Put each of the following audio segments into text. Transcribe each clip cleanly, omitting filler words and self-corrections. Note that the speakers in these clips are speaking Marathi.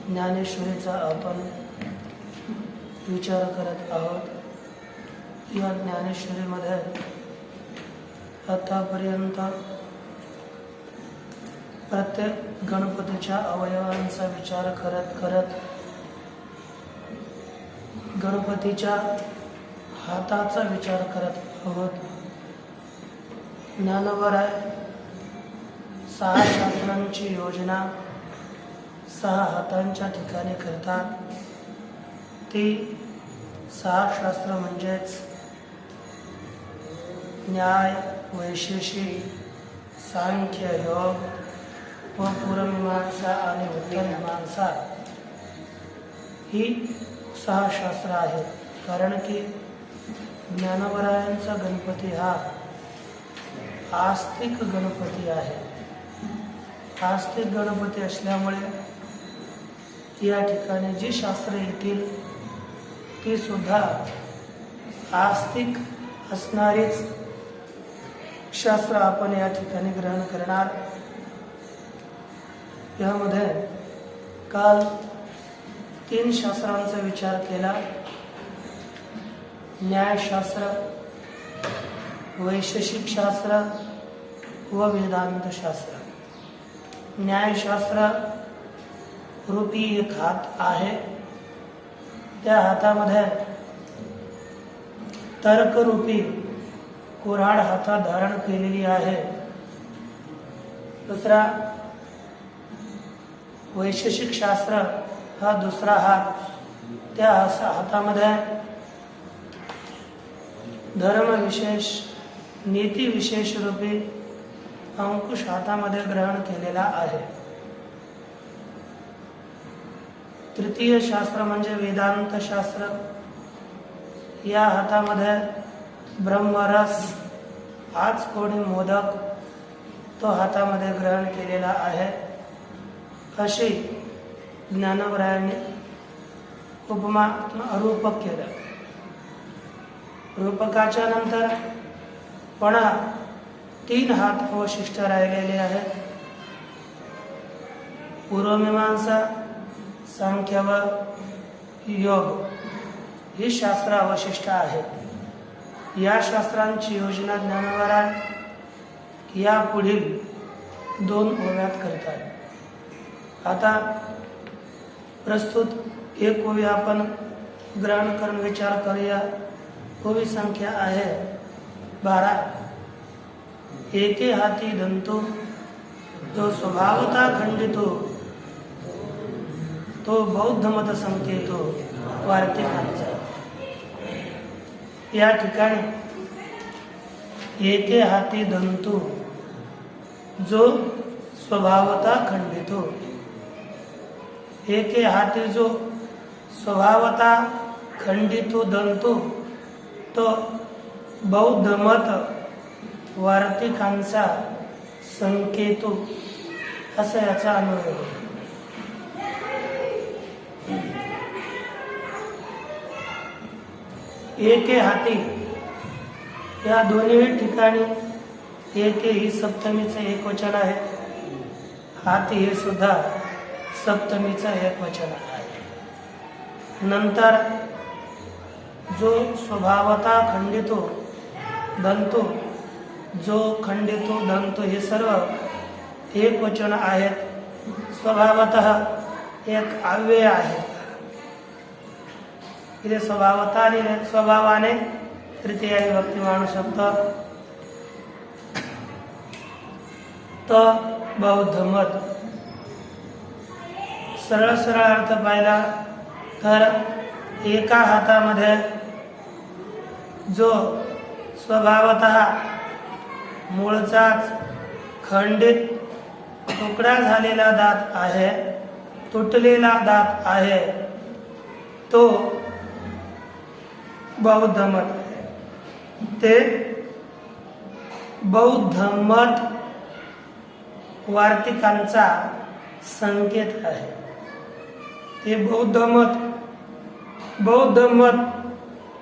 ज्ञानेश्वरीचा आपण विचार करत आहोत। या ज्ञानेश्वरीमध्ये आतापर्यंत प्रत्येक गणपतीच्या अवयवांचा विचार करत करत गणपतीच्या हाताचा विचार करत आहोत। ज्ञानोबराय 6 शास्त्रांची योजना 6 हातांच्या ठिकाणी करतात। ती 6 शास्त्र म्हणजेच न्याय, वैशेषिक, सांख्य, योग व पूर्वमीमांसा आणि उत्तरमीमांसा ही 6 शास्त्र आहेत। कारण की ज्ञानोबरायांचा गणपती हा आस्तिक गणपती आहे. आस्तिक गणपती असल्यामुळे या ठिकाणी जी शास्त्र येतील ती सुद्धा आस्तिक असणारीच शास्त्र आपण या ठिकाणी ग्रहण करणार. यामध्ये काल 3 शास्त्रांचा विचार केला. न्यायशास्त्र, वैशेषिक शास्त्र व वेदांत शास्त्र. न्यायशास्त्र रूपी एक हात आहे. त्या हातामध्ये तर्करूपी कुऱ्हाड हातात धारण केलेली आहे. दुसरा वैशेषिक शास्त्र हा दुसरा हात. त्या हातामध्ये धर्मविशेष, नीतिविशेष रूपी अंकुश हातामध्ये ग्रहण केलेला आहे. तृतीय शास्त्र म्हणजे वेदांत शास्त्र. या हातामध्ये ब्रह्मरस, आज कोणी मोदक, तो हातामध्ये ग्रहण केलेला आहे. अशी ज्ञानोबरायांनी उपमा रूपक केलं. रूपकाच्या नंतर पुन्हा 3 हात अवशिष्ट राहिलेले आहेत. पूर्वमीमांसा, सांख्य व योग ही शास्त्र अवशिष्ट आहेत. या शास्त्रांची योजना ज्ञानोबराय या पुढील 2 ओव्यात करतात. आता प्रस्तुत एक ओवी आपण ग्रहण करून विचार करूया. ओवी संख्या आहे 12. एके हाती दंतो, जो स्वभावता खंडितो, तो बौद्ध मत संकेतो वार्तिकांचा. या ठिकाणी एके हाती दंतो, जो स्वभावता खंडितो. एके हाती जो स्वभावता खंडितो दंतो, तो बौद्ध मत वार्तिकांचा संकेतो, असा याचा अन्वय होतो. एके हाती या दोन्ही ठिकाणी एके ही सप्तमीचं एकवचन आहे. हाती हे सुद्धा सप्तमीचं एकवचन आहे. नंतर जो स्वभावता खंडितो दंतो, जो खंडितो दंतो, हे सर्व एकवचन आहेत. स्वभावतः एक अव्यय आहे. इथे स्वभावाने तृतीय विभक्ती मानू शकतो. तो बौद्ध मत. सरळ सरळ अर्थ पाहिला तर एका हातामध्ये जो स्वभावतः मूळचाच खंडित तुकडा झालेला दात आहे, तुटलेला दात आहे, तो बौद्ध मत आहे. ते बौद्ध मत वार्तिकांचा संकेत आहे. ते बौद्ध मत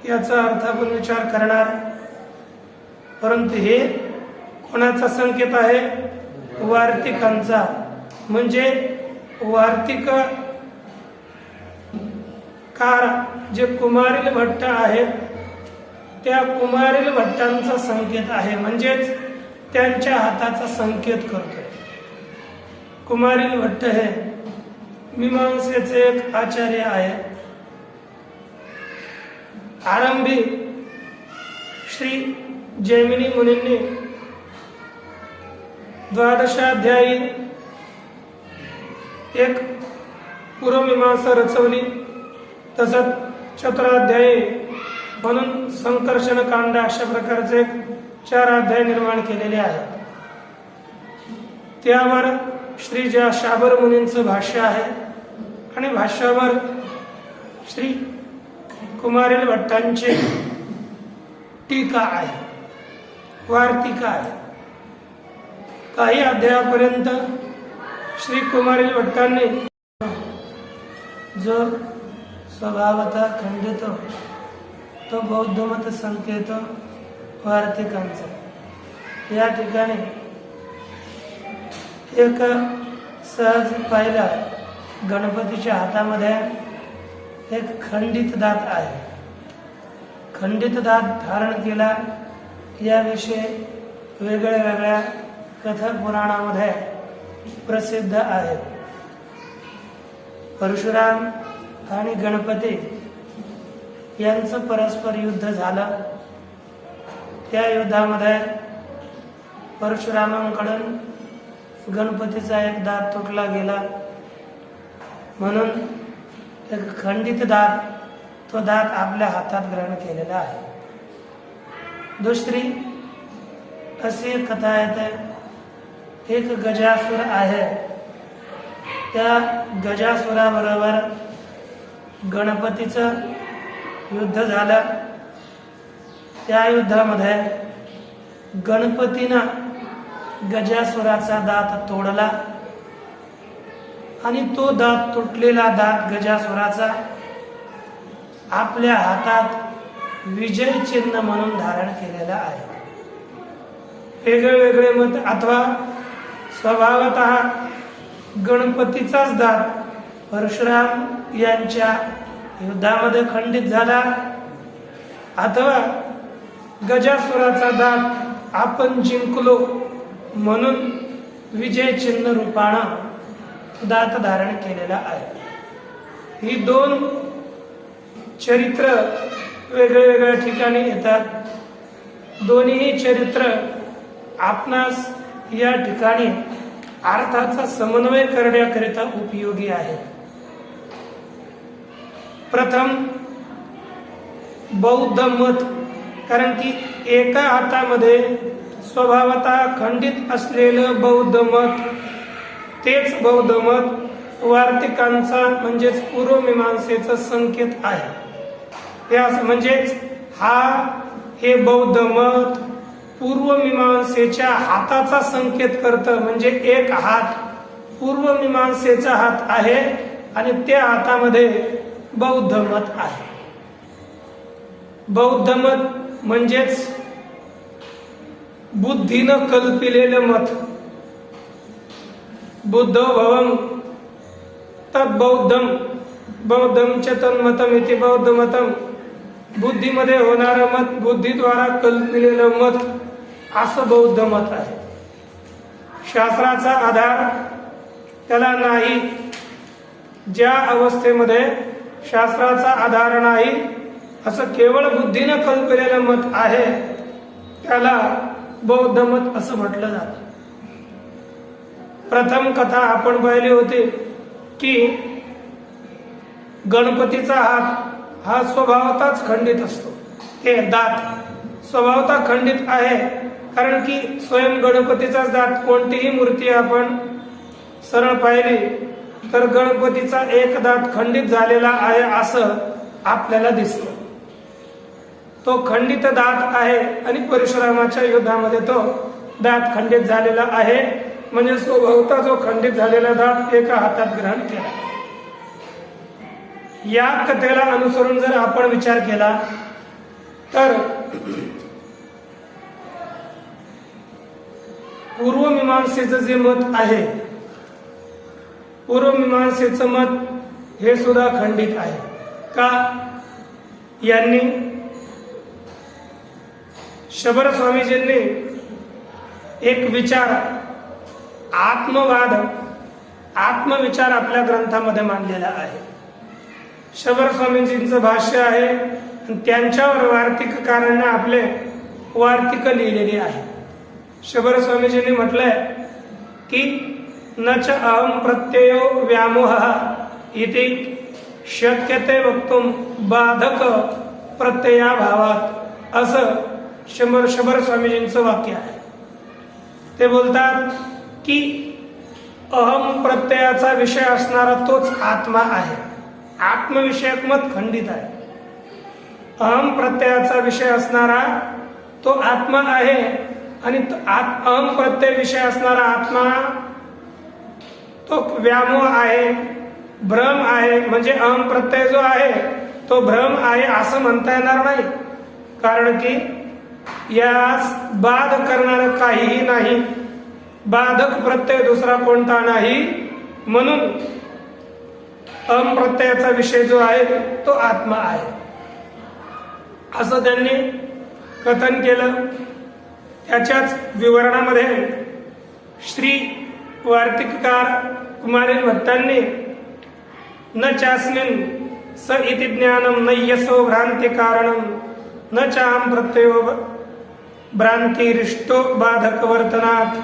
याचा अर्थ आपण विचार करणार. परंतु हे कोणाचा संकेत आहे? वार्तिकांचा. म्हणजे वार्तिक कार जे कुमारिल भट्ट आहेत, त्या कुमारिल भट्टांचा संकेत आहे. म्हणजेच त्यांच्या हाताचा संकेत करतोय. कुमारिल भट्ट हे मीमांसेचे एक आचार्य आहे. आरंभी श्री जैमिनी मुनींनी 12 अध्यायी एक पूर्वमीमांसा रचवली. तसंच 14 अध्यायी म्हणून संकर्षण कांड अशा प्रकारचे 4 अध्याय निर्माण केलेले आहेत. त्यावर श्री ज्या शाबर मुनींचं भाष्य आहे आणि भाष्यावर श्री कुमारिल भट्टांचे टीका आहे, वार्तिका आहे. काही अध्यायापर्यंत श्री कुमारील भट्टांनी जो स्वभावतः खंडित तो बौद्ध मत संकेत वार्तिकांचा. या ठिकाणी एक सहज पाहिला गणपतीच्या हातामध्ये एक खंडित दात आहे. खंडित दात धारण केला याविषयी वेगळ्या वेगळ्या कथा पुराणामध्ये प्रसिद्ध आहेत. परशुराम आणि गणपती यांचं परस्पर युद्ध झालं. त्या युद्धामध्ये परशुरामांकडून गणपतीचा एक दात तुटला गेला, म्हणून एक खंडित दात तो दात आपल्या हातात ग्रहण केलेला आहे. दुसरी अशी एक कथा येते, एक गजासुर आहे. त्या गजासुराबरोबर गणपतीचं युद्ध झालं. त्या युद्धामध्ये गणपतीनं गजासुराचा दात तोडला आणि तो दात तुटलेला दात गजासुराचा आपल्या हातात विजय चिन्ह म्हणून धारण केलेला आहे. वेगळे वेगळे मत, अथवा स्वभावतः गणपतीचाच दात परशुराम यांच्या युद्धामध्ये खंडित झाला, अथवा गजासुराचा दात आपण जिंकलो म्हणून विजय चिन्ह रूपानं दात धारण केलेला आहे. ही दोन चरित्र वेगळ्या वेगळ्या ठिकाणी येतात. दोन्ही चरित्र आपणास या ठिकाणी अर्थाचा समन्वय करण्याकरिता उपयोगी आहेत. प्रथम बौद्ध मत, कारण की एका हातामध्ये स्वभावतः खंडित असलेलं बौद्ध मत, तेच बौद्ध मत वार्तिकांचा म्हणजेच पूर्वमीमांसेचा संकेत आहे. म्हणजेच हे बौद्ध मत पूर्वमीमांसेच्या हाताचा संकेत करतं. म्हणजे एक हात पूर्वमीमांसेचा हात आहे आणि त्या हातामध्ये बौद्ध मत आहे. बौद्ध मत म्हणजेच बुद्धीनं कल्पिलेलं मत. बुद्धो भवं तद्बौद्धम बौद्धम च तन्मतम इति बौद्ध मतम. बुद्धीमध्ये होणारं मत, बुद्धीद्वारा कल्पिलेलं मत, असं बौद्ध मत आहे. शास्त्राचा आधार त्याला नाही. ज्या अवस्थेमध्ये शास्त्राचा आधार नाही, असं केवळ बुद्धीनं कल्पिलेलं मत आहे, त्याला बौद्ध मत असं म्हटलं जातं. प्रथम कथा आपण पाहिली होती की गणपतीचा हात हा स्वभावतःच खंडित असतो. हे दात स्वभावतः खंडित आहे, कारण की स्वयं गणपतीचाच दात. कोणतीही मूर्ती आपण सरळ पाहिली तर गणपतीचा एक दात खंडित झालेला आहे असं आपल्याला दिसतं. तो खंडित दात आहे आणि परशुरामाच्या युद्धामध्ये तो दात खंडित झालेला आहे. म्हणजे स्वभावतः जो खंडित झालेला दात एका हातात ग्रहण केला. या कथेला अनुसरून जर आपण विचार केला तर पूर्वमीमांसेचं जे मत आहे, पूर्वमीमांसेचं मत हे सुद्धा खंडित आहे. का? यांनी शबर स्वामीजींनी एक विचार, आत्मविचार आपल्या ग्रंथामध्ये मांडलेला आहे. शबर स्वामीजींचं भाष्य आहे आणि त्यांच्यावर वार्तिककारांना आपले वार्तिक लिहिलेली आहे. शबर स्वामीजींनी म्हटलंय की न च अहम प्रत्ययो व्यामोहः इति शक्यते वक्तुम बाधक प्रत्ययाभावात, असं शबर स्वामीजींचं वाक्य आहे. ते बोलतात की अहम प्रत्ययाचा विषय असणारा तोच आत्मा आहे. आत्मविषयक मत खंडित आहे. अहम प्रत्ययाचा विषय असणारा तो आत्मा आहे आणि अहम प्रत्यय विषय असणारा आत्मा तो व्यामोह आहे, भ्रम आहे. म्हणजे अहम प्रत्यय जो आहे तो भ्रम आहे असं म्हणता येणार नाही, कारण की यास बाध करणार काहीही नाही, बाधक प्रत्यय दुसरा कोणता नाही. म्हणून अहम प्रत्ययाचा विषय जो आहे तो आत्मा आहे असं त्यांनी कथन केलं. त्याच्याच विवरणामध्ये श्री वार्तिककार कुमारील भट्टांनी न चास्मिन स इति ज्ञानम नय्यसो भ्रांति कारणम न चाम प्रत्ययो भ्रांतिरिष्टो बाधक वर्तनात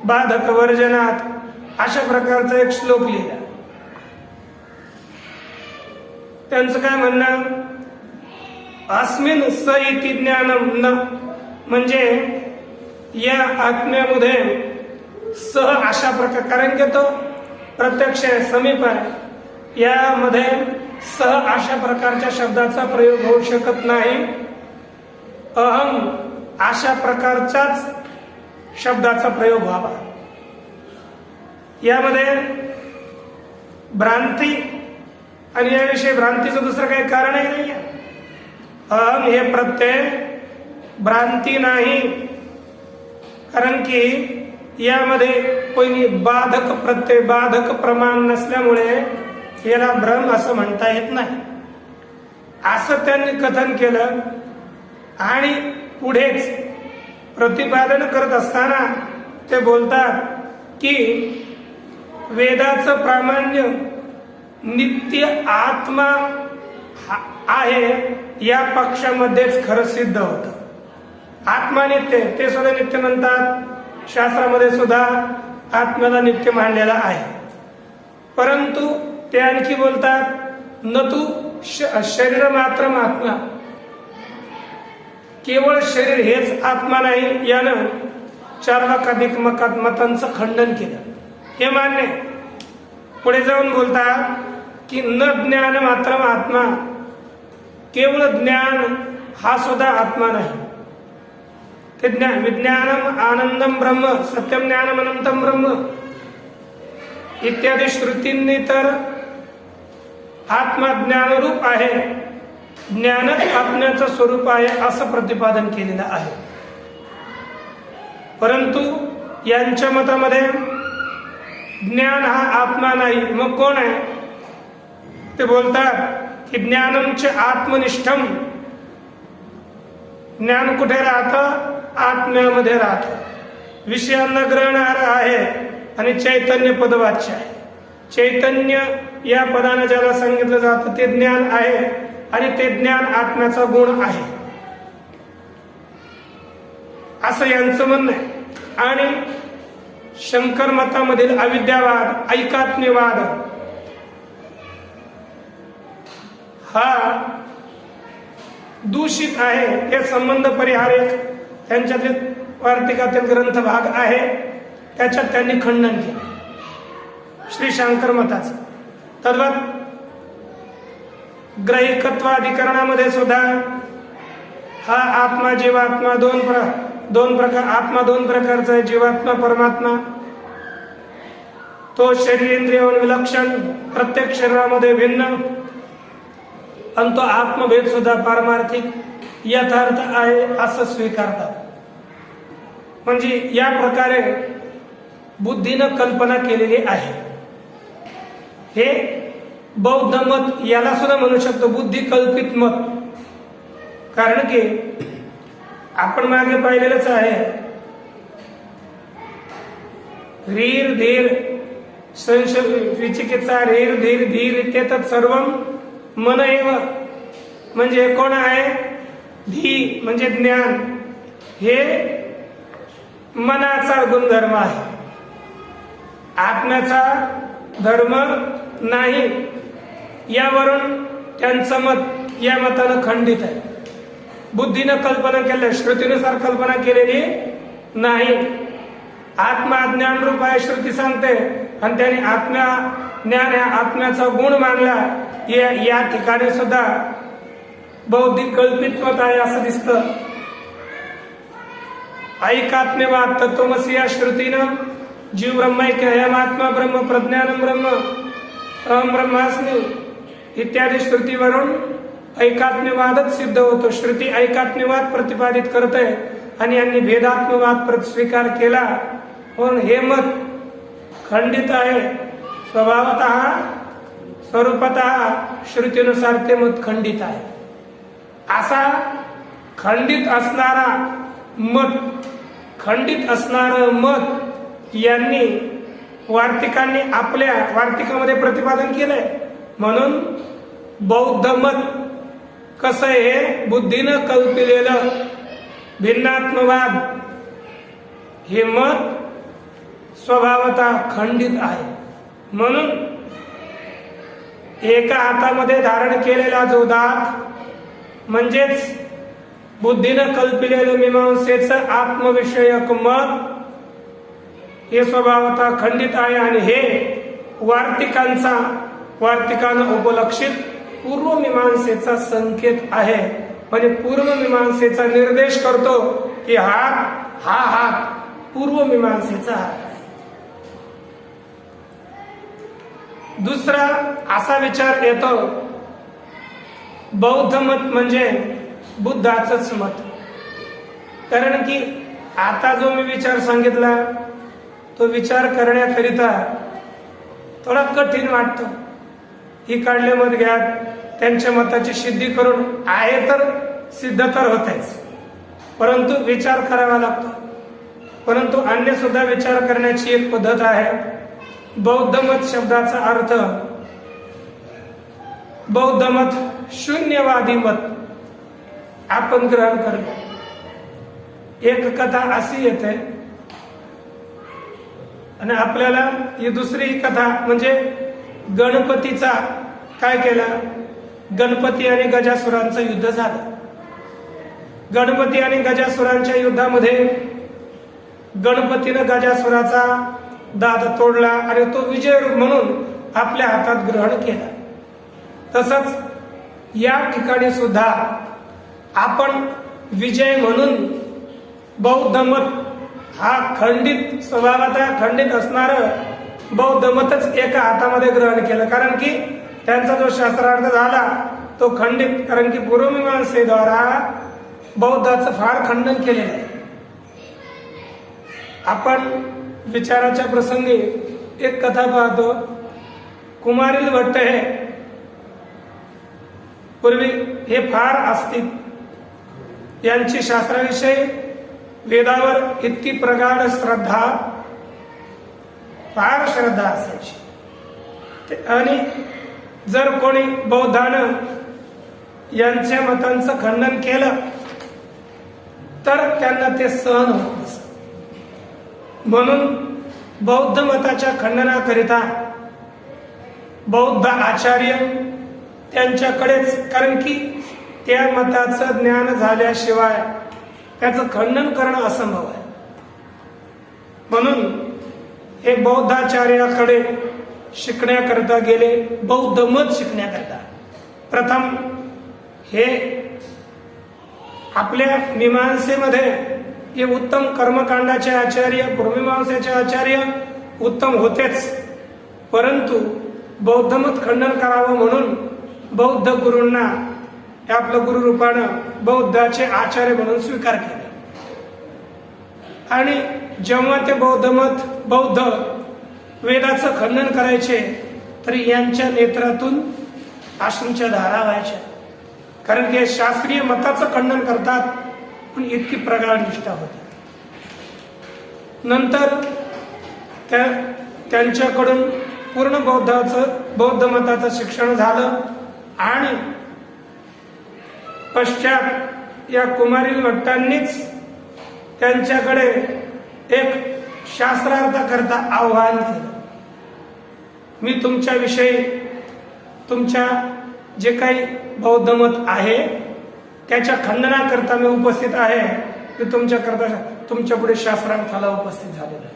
बाधक वर्जनात अशा प्रकारचा एक श्लोक लिहिला. त्यांचं काय म्हणणं, अस्मिन स इति ज्ञानम न म्हणजे या आत्म्यामध्ये सह अशा प्रकार, कारण की तो प्रत्यक्ष आहे, समीप आहे, यामध्ये सह अशा प्रकारच्या शब्दाचा प्रयोग होऊ शकत नाही. अहम अशा प्रकारच्याच शब्दाचा प्रयोग व्हावा. यामध्ये भ्रांती आणि याविषयी भ्रांतीचं दुसरं काही कारणही नाही आहे. अहम हे प्रत्यय भ्रांती नाही, कारण की यामध्ये कोणी बाधक प्रत्यय बाधक प्रमाण नसल्यामुळे याला भ्रम असं म्हणता येत नाही असं त्यांनी कथन केलं. आणि पुढेच प्रतिपादन करत असताना ते बोलतात की वेदाचं प्रामाण्य नित्य आत्मा आहे या पक्षामध्येच खरं सिद्ध होतं. आत्मा नित्य, ते सुद्धा नित्य म्हणतात. शास्त्रामध्ये सुद्धा आत्म्याला नित्य मानलेला आहे. परंतु ते आणखी बोलतात न तू शरीर मात्र आत्मा, केवळ शरीर हेच आत्मा नाही. यानं 4 लाखाधिक मतांचं खंडन केलं. हे मान्य. पुढे जाऊन बोलतात की न ज्ञान मात्र आत्मा, केवळ ज्ञान हा सुद्धा आत्मा नाही. ते विज्ञानम आनंदम ब्रह्म सत्यम ज्ञानम अनंतम ब्रह्म इत्यादी श्रुतींनी तर आत्मा ज्ञानरूप आहे, ज्ञानच आत्म्याचं स्वरूप आहे असं प्रतिपादन केलेलं आहे. परंतु यांच्या मतामध्ये ज्ञान हा आत्मा नाही. मग कोण आहे? ते बोलतात की ज्ञानमचे आत्मनिष्ठम, ज्ञान कुठे राहतं? आत्म्यामध्ये राहतं. विषयांना ग्रहणार आहे आणि चैतन्य पदवाच्य आहे. चैतन्य या पदाने ज्याला सांगितलं जातं ते ज्ञान आहे आणि ते ज्ञान आत्म्याचा गुण आहे असं यांचं म्हणणं आहे. आणि शंकर मतामधील अविद्यावाद, ऐकात्म्यवाद हा दूषित आहे. हे संबंध परिहारक त्यांच्यातील वार्तिकातील ग्रंथ भाग आहे, त्याच्यात त्यांनी खंडन केले श्री शंकर मताचं. तद्वत ग्रहिकत्वाधिकरणामध्ये सुद्धा हा आत्मा जीवात्मा दोन प्रकार आत्मा दोन प्रकारचा आहे. जीवात्मा परमात्मा, तो शरीरेंद्रिय विलक्षण, प्रत्येक शरीरामध्ये भिन्न, आणि तो आत्मभेद सुद्धा पारमार्थिक यथार्थ आहे असं स्वीकारतात. म्हणजे या प्रकारे बुद्धीनं कल्पना केलेली आहे. हे बौद्ध मत याला सुद्धा म्हणू शकतो बुद्धी कल्पित मत. कारण की आपण मागे पाहिलेलंच आहे, ह्रीर धीर विचिकित्सा ह्रीर धीर धीर ते सर्व मन एव, म्हणजे कोण आहे? धी म्हणजे ज्ञान, हे मनाचा गुणधर्म आहे, आत्म्याचा धर्म नाही. यावरून त्यांचं मत या मतानं खंडित आहे. बुद्धीनं कल्पना केल्या, श्रुतीनुसार कल्पना केलेली नाही. आत्मा ज्ञान रूप आहे श्रुती सांगते, आणि त्याने आत्म्या ज्ञान या आत्म्याचा गुण मानला. या ठिकाणी सुद्धा बौद्धिक कल्पित मत आहे असं दिसतं. ऐकात्म्यवाद तत्वमसी या श्रुतीनं जीव ब्रह्मैक्य अयमात्मा ब्रह्म प्रज्ञानम ब्रह्म अहम ब्रह्मास्मि इत्यादी श्रुतीवरून ऐकात्म्यवादच सिद्ध होतो. श्रुती ऐकात्म्यवाद प्रतिपादित करते आणि यांनी भेदात्म्यवाद स्वीकार केला. पण हे मत खंडित आहे. स्वभावतः स्वरूपतः श्रुतीनुसार ते मत खंडित आहे. असा खंडित असणारं मत यांनी वार्तिकांनी आपल्या वार्तिकामध्ये प्रतिपादन केलंय. म्हणून बौद्ध मत कसं आहे, हे बुद्धीनं कल्पिलेलं भिन्नात्मवाद हे मत स्वभावतः खंडित आहे. म्हणून एका हातामध्ये धारण केलेला जो दात म्हणजेच बुद्धीनं कल्पिलेलं मीमांसेचं आत्मविषयक मत हे स्वभावतः खंडित आहे. आणि हे वार्तिकानं उपलक्षित पूर्वमीमांसेचा संकेत आहे. म्हणजे पूर्वमीमांसेचा निर्देश करतो की हा हात पूर्वमीमांसेचा हात आहे. दुसरा असा विचार येतो, बौद्ध मत म्हणजे बुद्धाचंच मत. कारण की आता जो मी विचार सांगितला तो विचार करण्याकरिता थोडा कठीण वाटतो. ही काढले मत घ्या, त्यांच्या मताची सिद्धी करून आहे तर सिद्ध तर होतेच, परंतु विचार करावा लागतो. परंतु अन्य सुद्धा विचार करण्याची एक पद्धत आहे. बौद्ध मत शब्दाचा अर्थ बौद्ध मत शून्यवादी मत आपण ग्रहण करूया. एक कथा अशी येते आणि आपल्याला ही दुसरी कथा म्हणजे गणपतीचा काय केला, गणपती आणि गजासुरांचं युद्ध झालं. गणपती आणि गजासुरांच्या युद्धामध्ये गणपतीनं गजासुराचा दात तोडला आणि तो विजय म्हणून आपल्या हातात ग्रहण केला. तसंच या ठिकाणी सुद्धा आपण विजय म्हणून बौद्ध मत हा खंडित स्वभावाचा खंडित असणारं बौद्ध मतच एका हातामध्ये ग्रहण केलं. कारण की त्यांचा जो शास्त्रार्थ झाला तो खंडित, कारण की पूर्वमीमांसेद्वारा बौद्धाचं फार खंडन केलेलं आहे. आपण विचाराच्या प्रसंगी एक कथा पाहतो. कुमारील भट्ट हे पूर्वी हे फार असतील, यांची शास्त्राविषयी वेदावर इतकी प्रगाढ श्रद्धा, फार श्रद्धा असायची. आणि जर कोणी बौद्धानं यांच्या मतांचं खंडन केलं तर त्यांना ते सहन होत नसत. म्हणून बौद्ध मताच्या खंडनाकरिता बौद्ध आचार्य त्यांच्याकडेच, कारण की त्या मताचं ज्ञान झाल्याशिवाय त्याचं खंडन करणं असंभव आहे. म्हणून हे बौद्धाचार्याकडे शिकण्याकरता गेले, बौद्ध मत शिकण्याकरता. प्रथम हे आपल्या मीमांसेमध्ये हे उत्तम कर्मकांडाचे आचार्य, पूर्वमीमांसेचे आचार्य उत्तम होतेच, परंतु बौद्ध मत खंडन करावं म्हणून बौद्ध गुरूंना आपलं गुरुरूपानं बौद्धाचे आचार्य म्हणून स्वीकार केले. आणि जेव्हा ते बौद्ध वेदाचं खंडन करायचे तर यांच्या नेत्रातून अश्रूंच्या धारा व्हायच्या. कारण की शास्त्रीय मताचं खंडन करतात पण इतकी प्रगाढ निष्ठा होती. नंतर त्यांच्याकडून पूर्ण बौद्ध मताचं शिक्षण झालं आणि पश्चात या कुमारील भट्टांनीच त्यांच्याकडे एक शास्त्रार्थाकरता आव्हान केलं. मी तुमच्याविषयी तुमच्या जे काही बौद्ध मत आहे त्याच्या खंडनाकरता मी उपस्थित आहे. मी तुमच्या पुढे शास्त्रार्थाला उपस्थित झालेला आहे.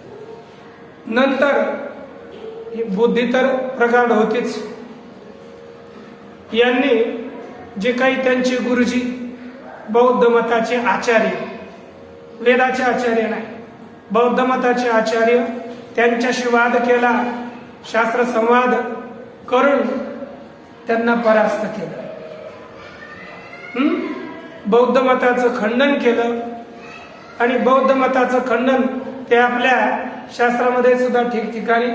नंतर ही बुद्धी तर प्रगाढ होतीच. यांनी जे काही त्यांचे गुरुजी बौद्ध मताचे आचार्य, वेदाचे आचार्य नाही, बौद्ध मताचे आचार्य, त्यांच्याशी वाद केला, शास्त्र संवाद करून त्यांना परास्त केलं. बौद्ध मताचं खंडन केलं आणि बौद्ध मताचं खंडन ते आपल्या शास्त्रामध्ये सुद्धा ठिकठिकाणी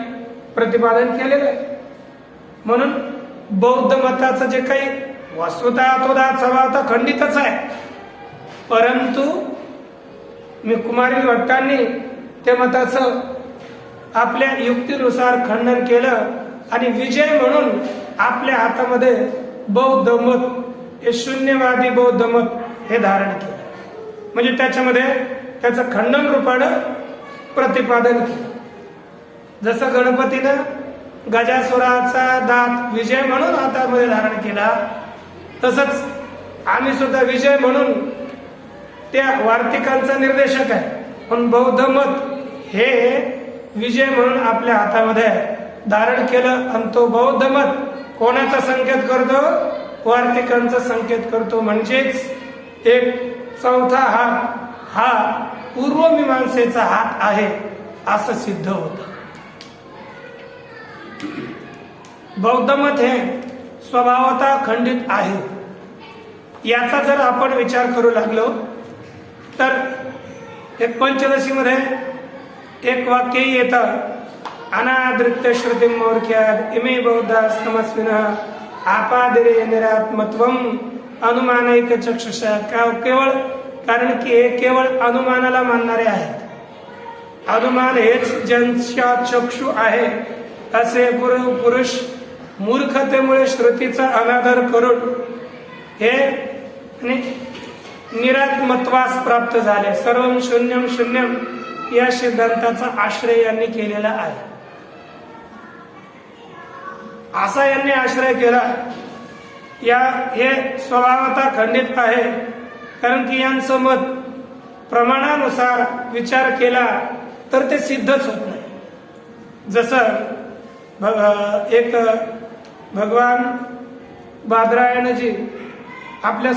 प्रतिपादन केलेलं आहे. म्हणून बौद्ध मताचं जे काही वस्तुतः तो स्वभावतः खंडितच आहे, परंतु मी कुमारील भट्टांनी त्या मताचं आपल्या युक्तीनुसार खंडन केलं आणि विजय म्हणून आपल्या हातामध्ये बौद्ध मत, हे शून्यवादी बौद्ध मत हे धारण केलं. म्हणजे त्याच्यामध्ये त्याचं खंडन रूपानं प्रतिपादन केलं. जसं गणपतीनं गजासुराचा दात विजय म्हणून हातामध्ये धारण केला, तसंच आम्ही सुद्धा विजय म्हणून त्या वार्तिकांचा निर्देशक आहे, पण बौद्ध मत हे विजय म्हणून आपल्या हातामध्ये धारण केलं. आणि तो बौद्ध मत कोणाचा संकेत करतो? वार्तिकांचा संकेत करतो. म्हणजेच एक चौथा हात हा पूर्वमीमांसेचा हात आहे असं सिद्ध होतं. बौद्ध मत हे स्वभावतः खंडित आहे. याचा जर आपण विचार करू लागलो तर एक पंचदशीमध्ये एक वाक्य येतं, अनादृत्य श्रुती मोर्ख्यात इमे बौद्धास्तमस्विनः आपादिरे निरात्मत्वम अनुमानैक चक्षुषा. केवळ कारण की हे केवळ अनुमानाला मानणारे आहेत. अनुमान हेच ज्यांच्या चक्षु आहे असे पुरुष मूर्खतेमुळे श्रुतीचा अनादर करून हे निरात्मत्वास प्राप्त झाले. सर्वं शून्यम शून्यम या सिद्धांताचा आश्रय यांनी केलेला आहे. असा यांनी आश्रय केला. हे स्वभावतः खंडित आहे, कारण की यांचं मत प्रमाणानुसार विचार केला तर ते सिद्धच होत नाही. जसं एक भगवान बादरायणजी आपल्या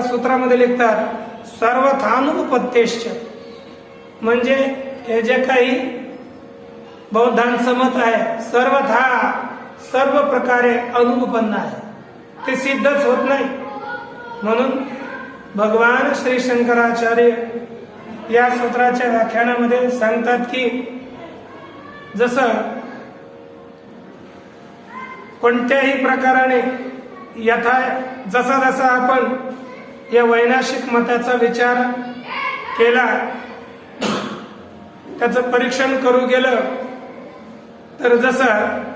सूत्रामध्ये लिखतात, सर्वथानुपत्तेश्च, म्हणजे हे जे काही बौद्धांचं मत आहे सर्वथा सर्व प्रकारे अनुपन्न आहे, ते सिद्धच होत नाही. म्हणून भगवान श्री शंकराचार्य या सूत्राच्या व्याख्यानामध्ये सांगतात की जसं कोणत्याही प्रकाराने जसा जसा आपण या वैनाशिक मताचा विचार केला, त्याचं परीक्षण करू गेलं तर जसं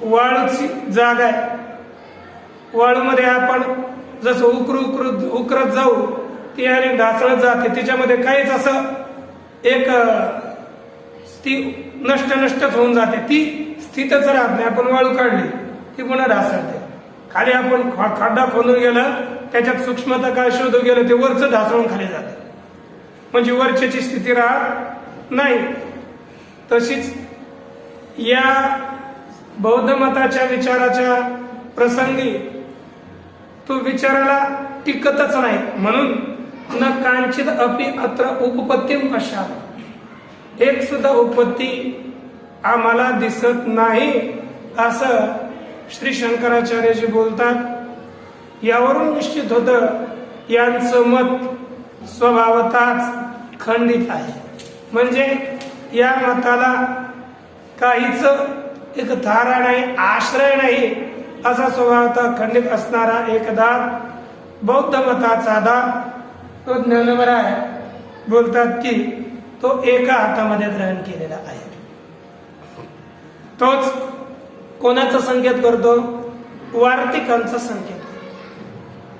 वाळूची जागा आहे, वाळूमध्ये आपण जसं उकरत जाऊ ती आणि ढासळत जाते, तिच्यामध्ये काहीच असं एक ती नष्टच होऊन जाते, ती स्थितच राहत नाही. आपण वाळू काढली ती पुन्हा ढासळते. खाली आपण खड्डा खोदून गेलं, त्याच्यात सूक्ष्मता काय शोधू गेलं ते वरचं ढासळून खाली जाते, म्हणजे वरच्याची स्थिती राहत नाही. तशीच या बौद्ध मताच्या विचाराच्या प्रसंगी तो विचाराला टिकतच नाही. म्हणून न कांचित अपि अत्र उपपत्तीम पश्यामः, एक सुद्धा उपपत्ती आम्हाला दिसत नाही असं श्री शंकराचार्यजी बोलतात. यावरून निश्चित होतं यांचं मत स्वभावतःच खंडित आहे. म्हणजे या मताला काहीच एक धारा नाही, आश्रय नाही, असा स्वभावतः खंडित असणारा एक दात बौद्ध मताचा दात तो ज्ञानवराय बोलतात की तो एका हातामध्ये ग्रहण केलेला आहे. तोच कोणाचा संकेत करतो? वार्तिकांचा संकेत.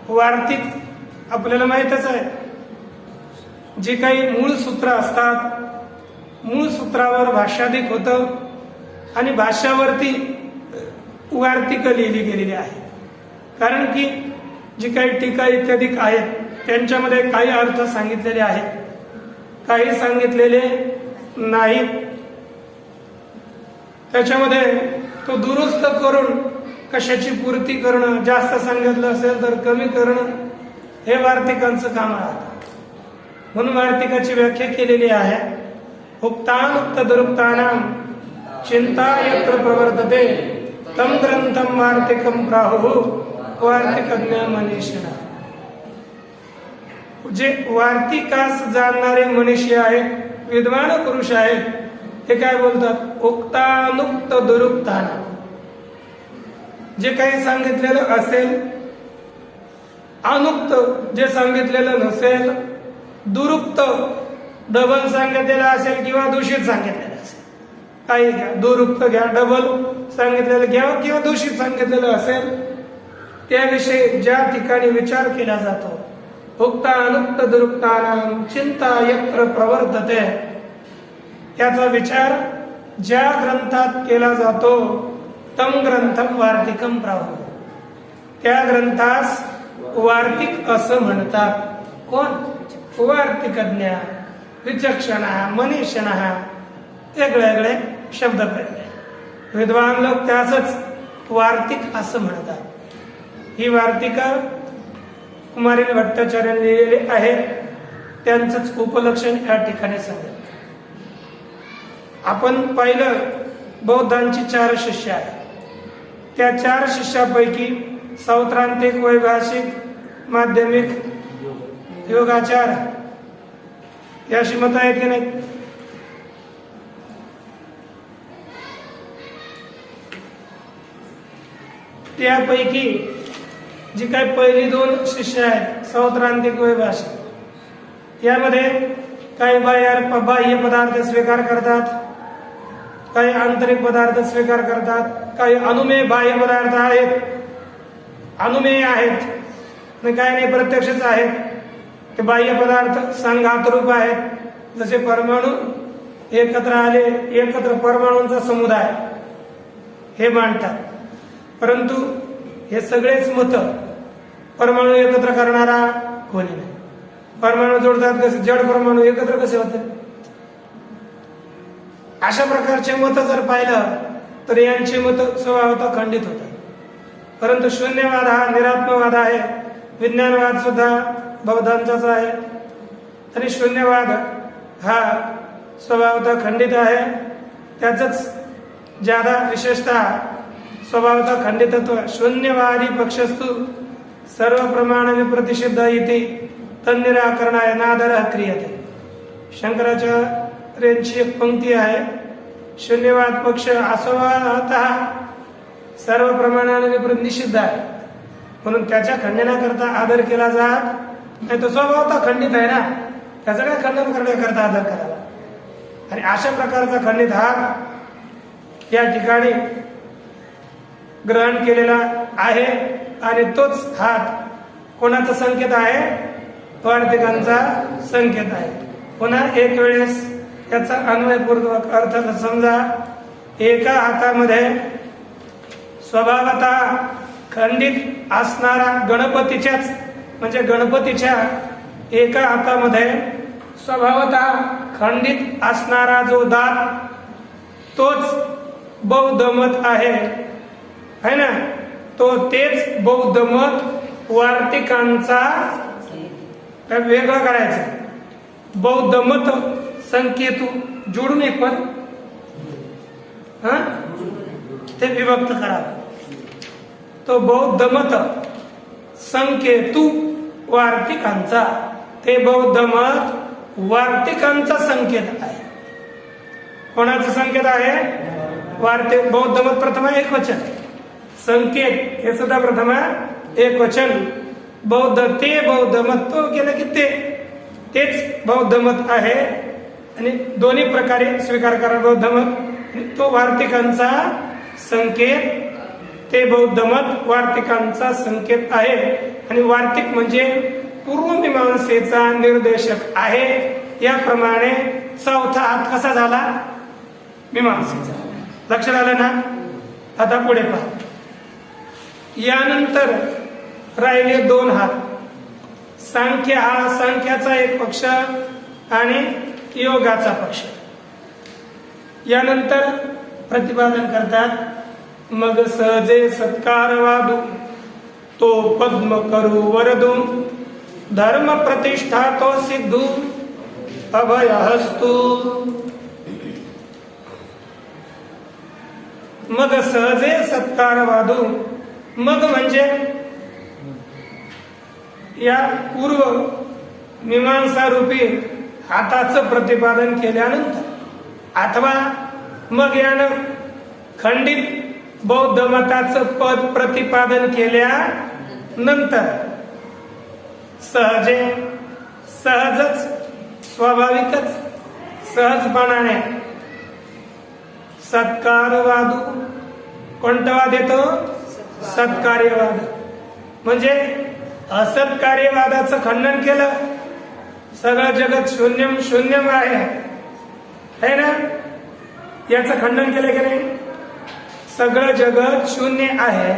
वार्तिक आपल्याला माहितच आहे, जी काही मूळ सूत्र असतात, मूळ सूत्रावर भाष्याधिक होतं आणि भाष्यावरती वार्तिक लिहिली गेलेली आहे. कारण की जी काही टीका इत्यादी आहेत त्यांच्यामध्ये काही अर्थ सांगितलेले आहेत, काही सांगितलेले नाही. त्याच्यामध्ये तो दुरुस्त करून कशाची पूर्ती करणं, जास्त सांगितलं असेल तर कमी करणं, हे वार्तिकांचं काम राहतं. म्हणून वार्तिकाची व्याख्या केलेली आहे, उक्तानुक्त दुरुक्तानां चिंता यत्र प्रवर्तते तम ग्रंथम वार्तिकम प्राहुः वार्तिकज्ञ मनीषिणः. जे वार्तिकास जाणणारे मनीषी आहेत, विद्वान पुरुष आहेत, हे काय बोलतात, उक्तानुक्त दुरुक्तानां. जे काही सांगितलेलं असेल, अनुक्त जे सांगितलेलं नसेल, दुरुक्त डबल सांगितलेलं असेल किंवा दूषित सांगितलेलं असेल, काही घ्या, दुरुक्त घ्या, डबल सांगितलेलं घ्या किंवा दूषित सांगितलेलं असेल, त्याविषयी ज्या ठिकाणी विचार केला जातो, उक्तानुक्त दुरुक्तानां चिंता यत्र प्रवर्तते, त्याचा विचार ज्या ग्रंथात केला जातो, तम ग्रंथम वार्तिकम प्राहुः, त्या ग्रंथास वार्तिक असं म्हणतात. कोण? वार्तिकज्ञ, विचक्षण, मनीषण, वेगवेगळे शब्द प्रयोग. विद्वान लोक त्यासच वार्तिक असं म्हणतात. ही वार्तिका कुमारील भट्टाचार्यांनी लिहिलेली आहे. त्यांचंच उपलक्षण या ठिकाणी सांगितलं. आपण पाहिलं बौद्धांची 4 शिष्य आहेत. त्या 4 शिष्यापैकी सौत्रांतिक, वैभाषिक, माध्यमिक, योगाचार याशी मत आहेत की नाही? त्यापैकी जी काही पहिली 2 शिष्य आहेत, सौत्रांतिक, वैभाषिक, यामध्ये काही बाह्य पदार्थ स्वीकार करतात, काही आंतरिक पदार्थ स्वीकार करतात, काही अनुमेय बाह्य पदार्थ आहेत, अनुमेय आहेत, काही नाही प्रत्यक्षच आहेत. ते बाह्य पदार्थ संघात रूप आहेत. जसे परमाणू एकत्र आले, एकत्र परमाणूंचा समुदाय हे मांडतात. परंतु हे सगळेच मत परमाणू एकत्र करणारा कोणी नाही. परमाणू जोडतात कसे, जड परमाणू एकत्र कसे होते? अशा प्रकारचे मत जर पाहिलं तर यांची मत स्वभावतः खंडित होतात. परंतु शून्यवाद हा निरात्मवाद आहे. विज्ञानवाद सुद्धा बौद्धांचाच आहे. आणि शून्यवाद हा स्वभावतः खंडित आहे. त्याच ज्यादा विशेषतः स्वभावतः खंडितत्व शून्यवादी पक्षस्तु सर्व प्रमाण विप्रतिषिद्ध इति तन्निराकरणाय नादरः क्रियते. शंकराचार्यांची एक पंक्ती आहे, शून्यवाद पक्ष अस्वभावतः सर्व प्रमाणाने विपरीत निषिद्ध आहे, म्हणून त्याच्या खंडनाकरता आदर केला जात नाही. तो स्वभावतः खंडित आहे ना, त्याचं काय खंडन करण्याकरता आदर करावा. आणि अशा प्रकारचा खंडित हात या ठिकाणी ग्रहण केलेला आहे. आणि तोच हात कोणाचा संकेत आहे? वार्तिकांचा संकेत आहे. पुन्हा एक वेळेस त्याचा अन्वयपूर्वक अर्थ समजा. एका हातामध्ये स्वभावतः खंडित असणारा गणपतीच्याच म्हणजे गणपतीच्या एका हातामध्ये स्वभावतः खंडित असणारा जो दात तोच बौद्ध मत आहे ना. तो तेच बौद्ध मत वार्तिकांचा वेगळं करायचं. बौद्ध मत संकेतू जोडून एक पद ते विभक्त करावं. तो बौद्ध मत संकेतू वार्तिकांचा, ते बौद्ध मत वार्तिकांचा संकेत आहे. कोणाचा संकेत आहे? वार्तिक. बौद्ध मत प्रथम एकवचन, संकेत हे सुद्धा प्रथम एकवचन. बौद्ध ते बौद्ध मत, तो केलं की तेच बौद्ध मत आहे. आणि दोन्ही प्रकारे स्वीकार करा बौद्ध मत. तो वार्तिकांचा संकेत, ते बौद्ध मत वार्तिकांचा संकेत आहे. आणि वार्तिक म्हणजे पूर्वमीमांसेचा निर्देशक आहे. याप्रमाणे चौथा हात कसा झाला? मीमांसेचा. लक्षात आलं ना? आता पुढे पहा. यानंतर राहिले 2 हात. सांख्य हा सांख्याचा एक पक्ष आणि योगाचा पक्ष. यानंतर प्रतिपादन करतात, मग सहजे सत्कार वादू तो पद्म करू वरदू धर्म प्रतिष्ठा तो सिद्धू अभय हस्तू. मग सहजे सत्कार वादू, मग म्हणजे या पूर्व मीमांसा रूपी हाताचं प्रतिपादन केल्यानंतर अथवा मग यानं खंडित बौद्ध मताचं पद प्रतिपादन केल्यानंतर सहजे, सहजच, स्वाभाविकच, सहजपणाने सत्कारवादू, कोणता वाद येतो? सत्कार्यवाद. म्हणजे असत्कार्यवादाचं खंडन केलं. सगळं जगत शून्यम शून्यम आहे ना, याचं खंडन केलं की नाही? सगळं जगत शून्य आहे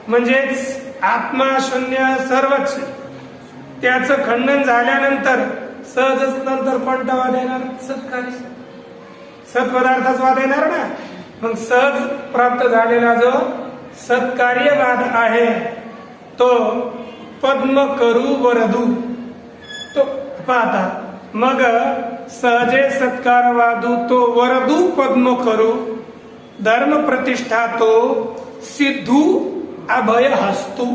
म्हणजेच आत्मा शून्य, सर्वच. त्याचं खंडन झाल्यानंतर सहजच नंतर कोणता वाद येणार? सत्कार्य, सत्पदार्थाचा वाद येणार ना. मग सहज प्राप्त झालेला जो सत्कार्यवाद आहे तो पद्म करू वरदू. तो पाहता, मग सहजे सत्कारवादू तो वरदू पद्म करू धर्म प्रतिष्ठा तो सिद्धू अभय हस्तू.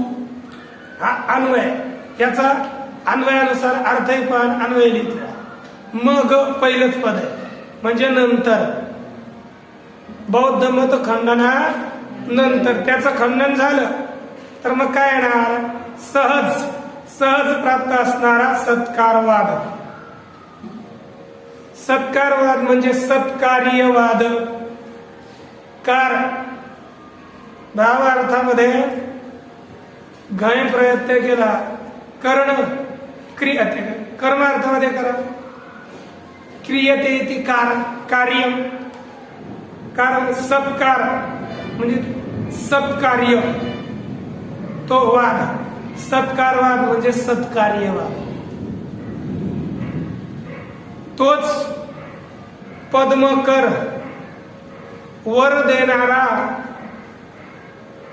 हा अन्वय, याचा अन्वयानुसार अर्थही पण अन्वय लिहितो. मग पहिलंच पद आहे म्हणजे नंतर, बौद्ध मत खंडना नंतर त्याचं खंडन झालं तर मग काय येणार? सहज, सहज प्राप्त असणारा सत्कारवाद. सत्कारवाद म्हणजे सत्कार्यवाद. कार भावार्थामध्ये घाय प्रयत्न केला, कर्ण क्रियते, कर्मार्थामध्ये करा, क्रियते ती कार, कार्य, कारण सत्कार म्हणजे सत्कार्य, तो वाद. सत्कारवाद म्हणजे सत्कार्यवाद. तोच पद्मकर, वर देणारा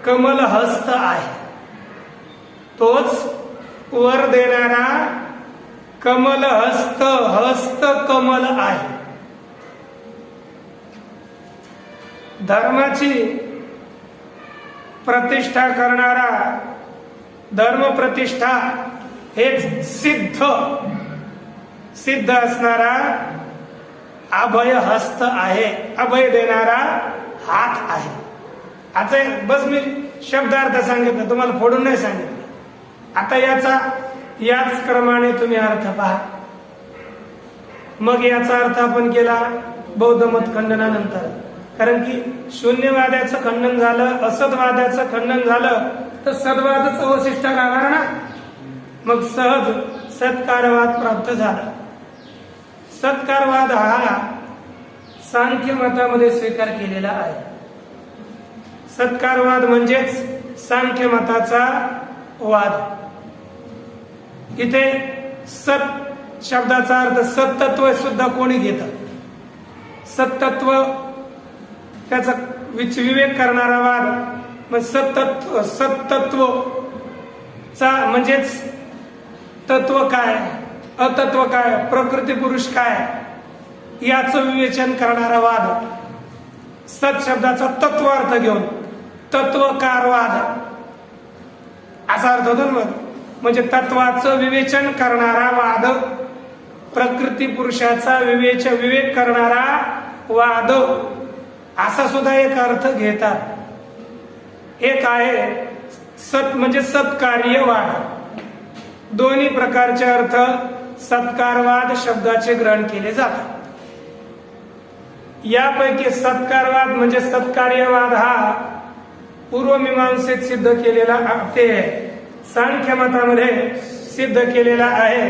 कमल हस्त आहे. तोच वर देणारा कमल हस्त, हस्त कमल आहे. धर्माची प्रतिष्ठा करणारा, धर्म प्रतिष्ठा हेच सिद्ध, सिद्ध असणारा अभय हस्त आहे, अभय देणारा हात आहे. आता बस मी शब्दार्थ सांगितलं, तुम्हाला फोडून नाही सांगितलं. आता याचा याच क्रमाने तुम्ही अर्थ पहा. मग याचा अर्थ आपण केला बौद्ध मत खंडनानंतर, कारण की शून्यवाद्याचं खंडन झालं, असतवाद्याचं खंडन झालं तर सद्वादच अवशिष्ट राहणार ना. मग सहज सत्कारवाद प्राप्त झाला. सत्कारवाद हा सांख्य मतामध्ये स्वीकार केलेला आहे. सत्कारवाद म्हणजेच सांख्य मताचा वाद. इथे सत शब्दाचा अर्थ सत्तत्व सुद्धा कोणी घेतात. सत्तत्व त्याचा विवेक करणारा वाद. मग सत्तत्व, सत्तत्व चा म्हणजेच तत्व काय, अतत्व काय, प्रकृती पुरुष काय, याचं विवेचन करणारा वाद. सत शब्दाचा तत्वार्थ घेऊन तत्वकारवाद असा अर्थ होतो ना. म्हणजे तत्वाचं विवेचन करणारा वाद, प्रकृती पुरुषाचा विवेक करणारा वाद, असा सुद्धा एक अर्थ घेतात. एक आहे सत म्हणजे सत्कार्यवाद. दोन्ही प्रकारचे अर्थ सत्कारवाद शब्दाचे ग्रहण केले जातात. यापैकी सत्कारवाद म्हणजे सत्कार्यवाद हा पूर्वमीमांसेत सिद्ध केलेला ते सांख्य मतामध्ये सिद्ध केलेला आहे.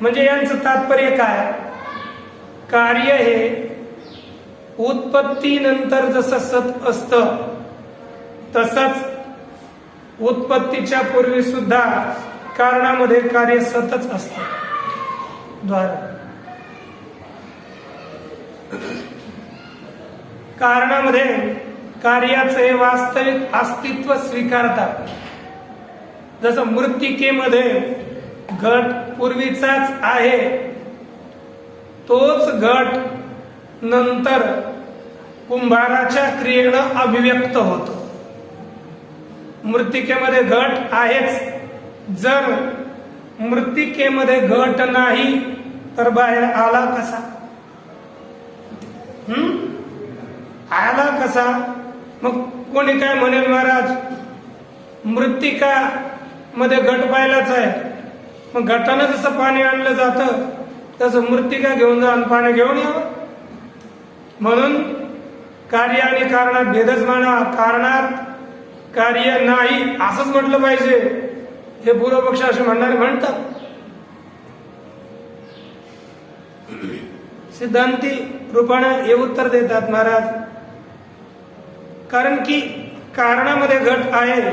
म्हणजे यांचं तात्पर्य काय? कार्य हे उत्पत्तीनंतर जसं सत असतं तसंच उत्पत्तीच्या पूर्वी सुद्धा कारणामध्ये कार्य सतच असतं. द्वार कारणामध्ये कार्याचे हे वास्तविक अस्तित्व स्वीकारतात. जसं मृत्तिकेमध्ये घट पूर्वीचाच आहे, तोच घट नंतर कुंभाराच्या क्रियेनं अभिव्यक्त होतो. मृत्तिकेमध्ये घट आहेच, जर मृत्तिकेमध्ये घट नाही तर बाहेर आला कसा? आला कसा? मग कोणी काय म्हणेल, महाराज मृत्तिका मध्ये घट पाहिलाच आहे, मग घटानं जसं पाणी आणलं जातं तसं मृत्तिका घेऊन जा आणि पाणी घेऊन यावं. म्हणून कार्य आणि कारणात भेदच मानावा. कारणात कार्य नाही असंच म्हटलं पाहिजे, हे पूर्व पक्ष असे म्हणणारे म्हणतात. सिद्धांती रूपानं हे उत्तर देतात महाराज, कारण की कारणामध्ये घट आहे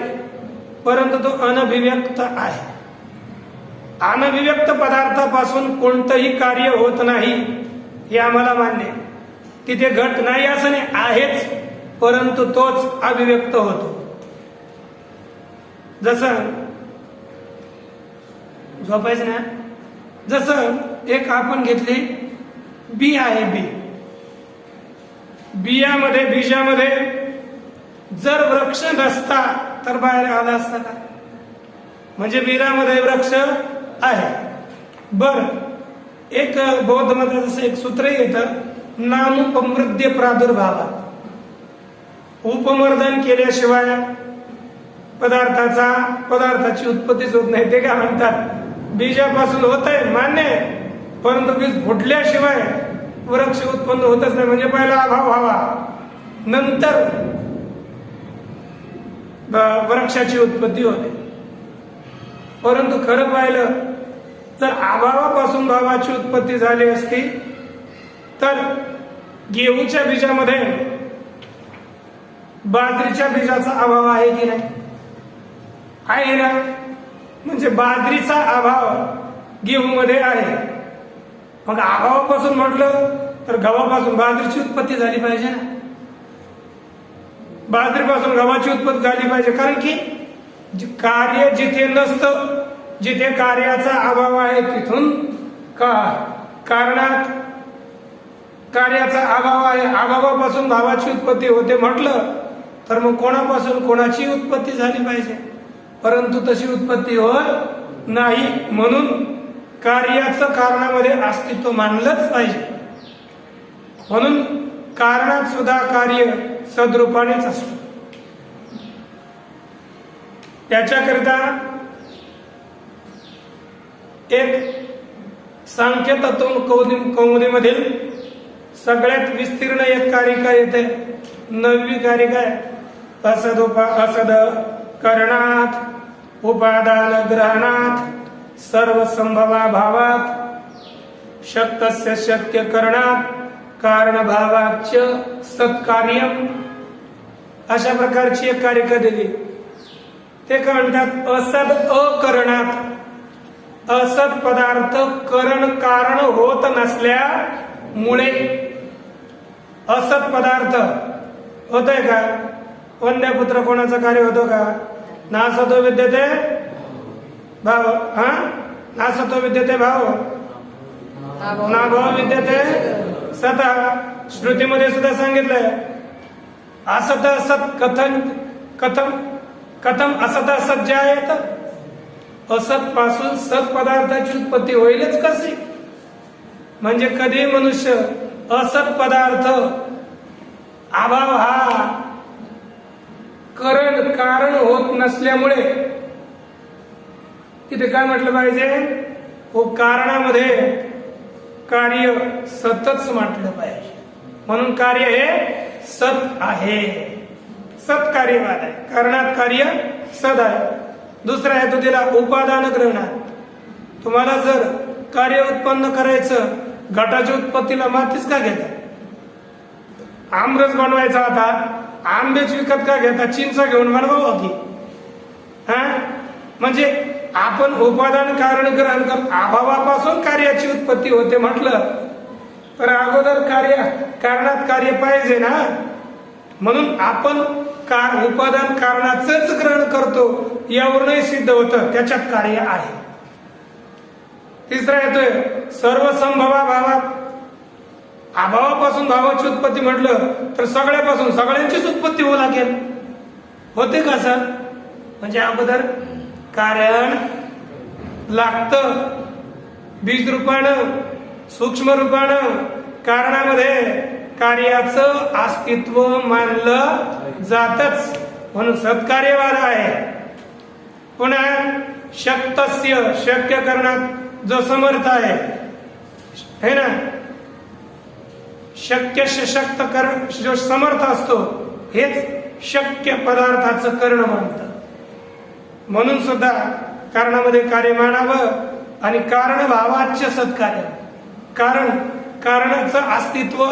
परंतु तो अनभिव्यक्त आहे. अनभिव्यक्त पदार्थापासून कोणतंही कार्य होत नाही हे आम्हाला मान्य आहे. तिथे घट नाही असं नाही, आहेच, परंतु तोच अभिव्यक्त होतो. जसं झोपायचं ना, जसं एक आपण घेतली बी आहे, बियामध्ये बीजामध्ये जर वृक्ष नसता तर बाहेर आला असता का? म्हणजे बीजामध्ये वृक्ष आहे. बर, एक बौद्ध मताचं जसं एक सूत्र येतं, नामुपमृद्य प्रादुर्भावात, उपमर्दन केल्याशिवाय पदार्थाची उत्पत्तीच होत नाही. ते काय म्हणतात, बीजापासून होत आहे मान्य आहे, परंतु बीज फुटल्याशिवाय वृक्ष उत्पन्न होतच नाही. म्हणजे पहिला अभाव व्हावा, नंतर वृक्षाची उत्पत्ती होते. परंतु खरं पाहिलं तर अभावापासून भावाची उत्पत्ती झाली असती तर गेहूच्या बीजामध्ये बाजरीच्या बीजाचा अभाव आहे की नाही? आहे ना. म्हणजे बाजरीचा अभाव गेहूमध्ये आहे. मग अभावापासून म्हटलं तर गव्हापासून बाजरीची उत्पत्ती झाली पाहिजे ना. बाजरीपासून गव्हाची उत्पत्ती झाली पाहिजे, कारण की कार्य जिथे नसतं, जिथे कार्याचा अभाव आहे तिथून कारणात कार्याचा अभाव आहे, अभावापासून भावाची उत्पत्ती होते म्हटलं तर मग कोणापासून कोणाची उत्पत्ती झाली पाहिजे, परंतु तशी उत्पत्ती होत नाही. म्हणून कार्याचं कारणामध्ये अस्तित्व मानलंच पाहिजे. म्हणून कारणात सुद्धा कार्य सद्रूपानेच असतं. त्याच्याकरिता एक सांख्य तत्व कौमुदीमधील सगळ्यात विस्तीर्ण एक कारिका येते, 9वी कारिका आहे. असद करणात उपादान ग्रहणात सर्व संभवा भावात शक्तस्य शक्य करणात कारण भावाच सत्कार्यम, अशा प्रकारची एक कारिका दिली. ते काय म्हणतात, असद अकरणात, असत पदार्थ करण कारण होत नसल्यामुळे असत पदार्थ होतोय का? वंद्यपुत्र कोणाचं कार्य होतो का? नासतो विद्यते भाव, नासतो विद्यते भाव, ना भाव विद्यते सतः. श्रुतीमध्ये सुद्धा सांगितलंय, असत असत कथम असत असत जे आहेत, असत पासून सत पदार्थाची उत्पत्ती होईलच कशी? म्हणजे कधी मनुष्य असत पदार्थ अभाव हा कारण होत नसल्यामुळे तिथे काय म्हटलं पाहिजे, हो कारणामध्ये कार्य सतच म्हटलं पाहिजे. म्हणून कार्य हे सत आहे, सत्कार्यवाद आहे. कारणात कार्य सद आहे. दुसरा आहे तो दिला उपादान ग्रहणात. तुम्हाला जर कार्य उत्पन्न करायचं, घटाच्या उत्पत्तीला मातीच का घेता? आमरस बनवायचा आता, आंबेच विकत का घेता? चिंच घेऊन बनवावं की? म्हणजे आपण उपादान कारण ग्रहण करतो. अभावापासून कार्याची उत्पत्ती होते म्हटलं तर अगोदर कारणात कार्य पाहिजे ना. म्हणून आपण उपादान कारणाचंच ग्रहण करतो यावरूनही सिद्ध होतं त्याच्यात कार्य आहे. तिसरा येतोय सर्व संभवा भावात. अभावापासून भावाची उत्पत्ती म्हटलं तर सगळ्यापासून सगळ्यांचीच उत्पत्ती होऊ लागेल. होते का सर? म्हणजे अगोदर कारण लागतं, बीज रूपानं सूक्ष्म रूपानं कारणामध्ये कार्याचं अस्तित्व मानलं जातच, म्हणून सत्कार्यवाद आहे. पुन्हा शक्तस्य शक्य करण्यात जो समर्थ आहे ना, शक्य सशक्त कर जो समर्थ असतो हेच शक्य पदार्थाचं कर्ण मानतात. म्हणून सुद्धा कारणामध्ये कार्य मानावं आणि कारण भावाच्य सत्कार्य. कारणाचं अस्तित्व